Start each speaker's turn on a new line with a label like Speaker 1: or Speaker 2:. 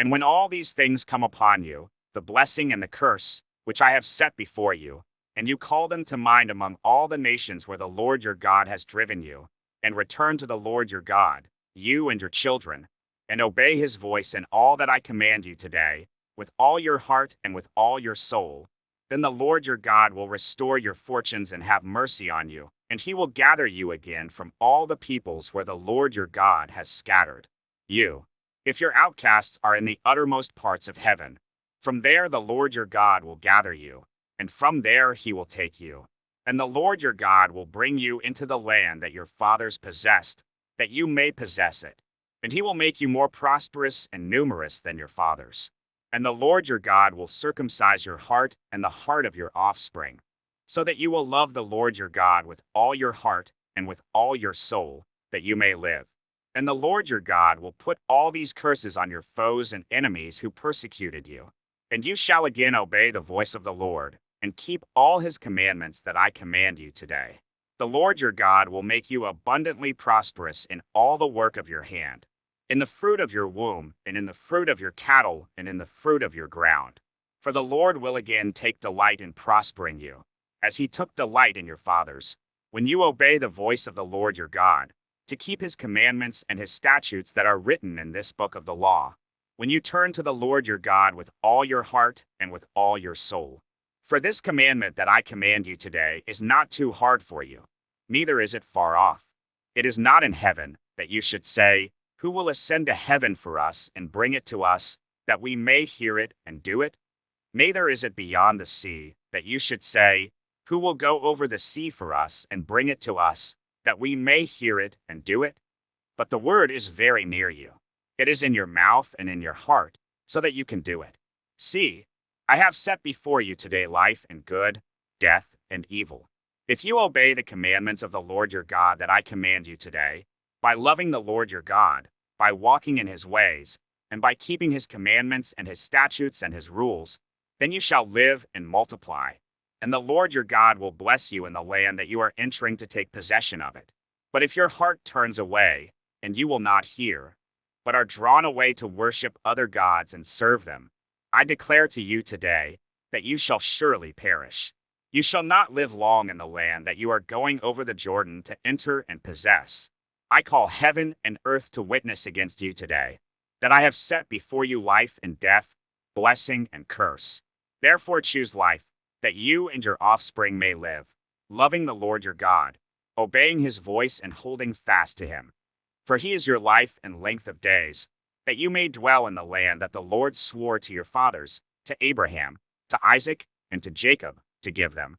Speaker 1: And when all these things come upon you, the blessing and the curse, which I have set before you, and you call them to mind among all the nations where the Lord your God has driven you, and return to the Lord your God, you and your children, and obey his voice in all that I command you today, with all your heart and with all your soul, then the Lord your God will restore your fortunes and have mercy on you, and he will gather you again from all the peoples where the Lord your God has scattered you. If your outcasts are in the uttermost parts of heaven, from there the Lord your God will gather you, and from there he will take you. And the Lord your God will bring you into the land that your fathers possessed, that you may possess it. And he will make you more prosperous and numerous than your fathers. And the Lord your God will circumcise your heart and the heart of your offspring, so that you will love the Lord your God with all your heart and with all your soul, that you may live. And the Lord your God will put all these curses on your foes and enemies who persecuted you. And you shall again obey the voice of the Lord, and keep all his commandments that I command you today. The Lord your God will make you abundantly prosperous in all the work of your hand, in the fruit of your womb, and in the fruit of your cattle, and in the fruit of your ground. For the Lord will again take delight in prospering you, as he took delight in your fathers, when you obey the voice of the Lord your God, to keep his commandments and his statutes that are written in this book of the law, when you turn to the Lord your God with all your heart and with all your soul. For this commandment that I command you today is not too hard for you, neither is it far off. It is not in heaven, that you should say, who will ascend to heaven for us and bring it to us, that we may hear it and do it? Neither is it beyond the sea, that you should say, who will go over the sea for us and bring it to us, that we may hear it and do it? But the word is very near you. It is in your mouth and in your heart, so that you can do it. See, I have set before you today life and good, death and evil. If you obey the commandments of the Lord your God that I command you today, by loving the Lord your God, by walking in his ways, and by keeping his commandments and his statutes and his rules, then you shall live and multiply. And the Lord your God will bless you in the land that you are entering to take possession of it. But if your heart turns away, and you will not hear, but are drawn away to worship other gods and serve them, I declare to you today that you shall surely perish. You shall not live long in the land that you are going over the Jordan to enter and possess. I call heaven and earth to witness against you today, that I have set before you life and death, blessing and curse. Therefore choose life, that you and your offspring may live, loving the Lord your God, obeying his voice and holding fast to him. For he is your life and length of days, that you may dwell in the land that the Lord swore to your fathers, to Abraham, to Isaac, and to Jacob, to give them.